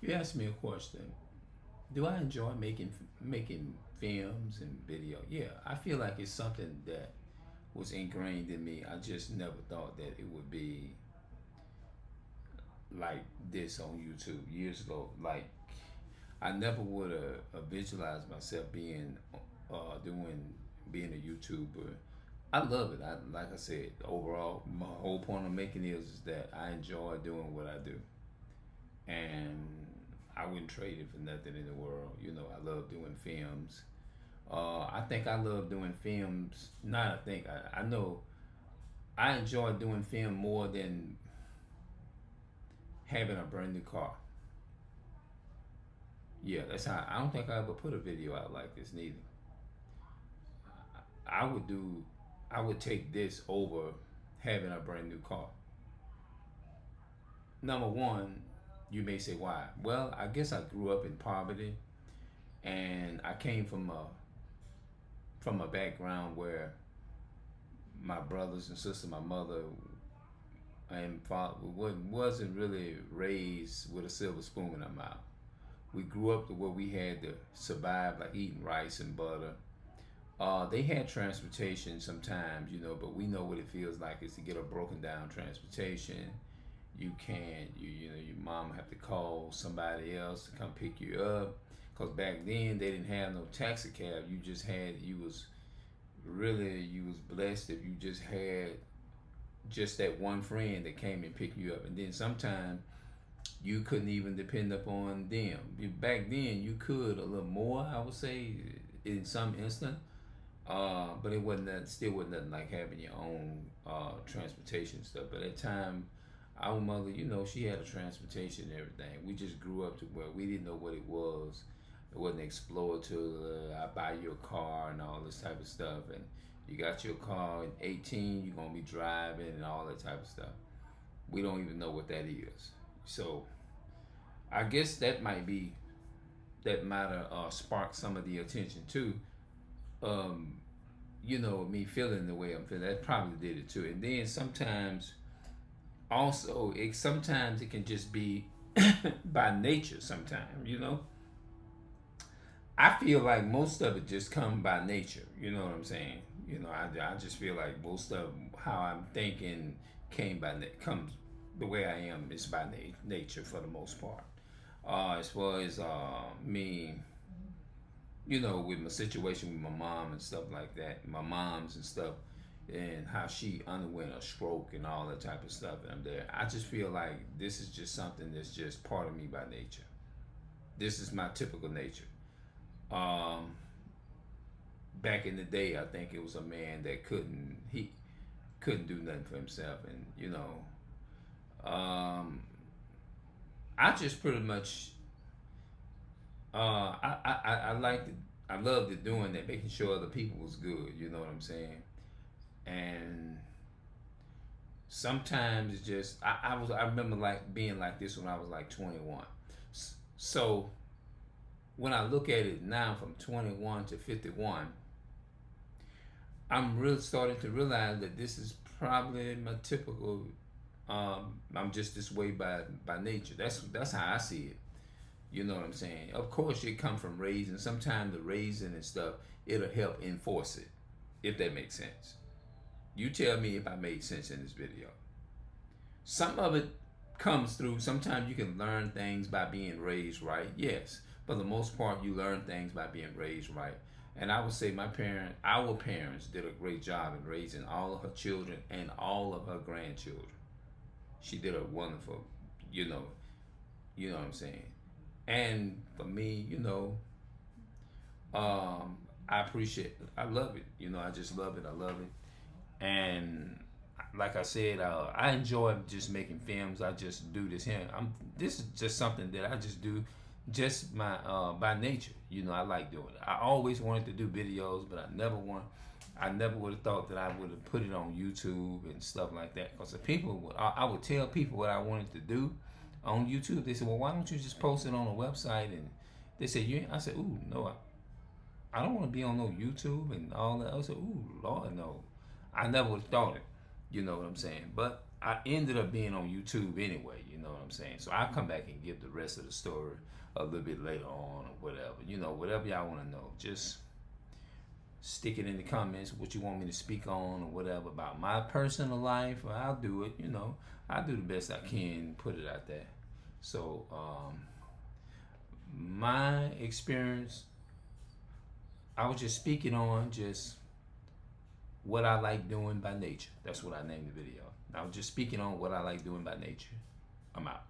You asked me a question. Do I enjoy making films and video? Yeah, I feel like it's something that was ingrained in me. I just never thought that it would be like this on YouTube years ago. Like I never would have visualized myself doing being a YouTuber. I love it. Like I said, overall, my whole point of making is that I enjoy doing what I do, and I wouldn't trade it for nothing in the world. You know, I love doing films. I think I love doing films. Not I think I know I enjoy doing film more than having a brand new car. Yeah, that's how. I don't think I ever put a video out like this neither. I would do. I would take this over having a brand new car. Number one, you may say why. Well, I guess I grew up in poverty, and I came from a background where my brothers and sisters, my mother and father wasn't really raised with a silver spoon in our mouth. We grew up to where we had to survive, like eating rice and butter. They had transportation sometimes, you know, but we know what it feels like is to get a broken down transportation. You can't, you know, your mom have to call somebody else to come pick you up. Cause back then they didn't have no taxi cab. You was blessed if you just had just that one friend that came and picked you up, and then sometimes you couldn't even depend upon them. Back then you could a little more, I would say, in some instant. But it wasn't that, still wasn't nothing like having your own transportation stuff. But at the time, our mother, you know, she had a transportation and everything. We just grew up to where we didn't know what it was. It wasn't explored to I buy you a car and all this type of stuff. And you got your car at 18, you're gonna be driving and all that type of stuff. We don't even know what that is. So I guess that might have sparked some of the attention too. Um, you know, me feeling the way I'm feeling, that probably did it too. And then sometimes also sometimes it can just be by nature sometimes, you know. I feel like most of it just come by nature, you know what I'm saying? You know, I just feel like most of how I'm thinking comes the way I am is by nature for the most part. As far as me, you know, with my situation with my mom and stuff like that, my mom's and stuff, and how she underwent a stroke and all that type of stuff, and I'm there. I just feel like this is just something that's just part of me by nature. This is my typical nature. Um, Back in the day, I think it was a man that couldn't do nothing for himself, and you know, I just pretty much I liked it. I loved it doing that, making sure other people was good. You know what I'm saying? And sometimes it's just I remember like being like this when I was like 21. So when I look at it now from 21 to 51, I'm really starting to realize that this is probably my typical. I'm just this way by nature. That's how I see it. You know what I'm saying? Of course, it come from raising. Sometimes the raising and stuff it'll help enforce it, if that makes sense. You tell me if I made sense in this video. Some of it comes through. Sometimes you can learn things by being raised right. Yes, for the most part, you learn things by being raised right. And I would say our parents, did a great job in raising all of her children and all of her grandchildren. She did a wonderful, you know, you know what I'm saying. And for me, you know, I appreciate it. I love it. You know, I just love it. I love it. And like I said, I enjoy just making films. I just do this here. This is just something that I just do, just my by nature. You know, I like doing it. I always wanted to do videos, but I never would have thought that I would have put it on YouTube and stuff like that. Because the people would, I would tell people what I wanted to do on YouTube. They said, "Well, why don't you just post it on a website?" And they said, "You." I said, "Ooh, no, I don't want to be on no YouTube and all that." I said, "Ooh, Lord, no." I never would have thought it. You know what I'm saying? But I ended up being on YouTube anyway, you know what I'm saying? So I'll come back and give the rest of the story a little bit later on or whatever. You know, whatever y'all want to know. Just stick it in the comments what you want me to speak on or whatever about my personal life. I'll do it, you know. I'll do the best I can, put it out there. So, my experience, I was just speaking on just what I like doing by nature. That's what I named the video. I was just speaking on what I like doing by nature. I'm out.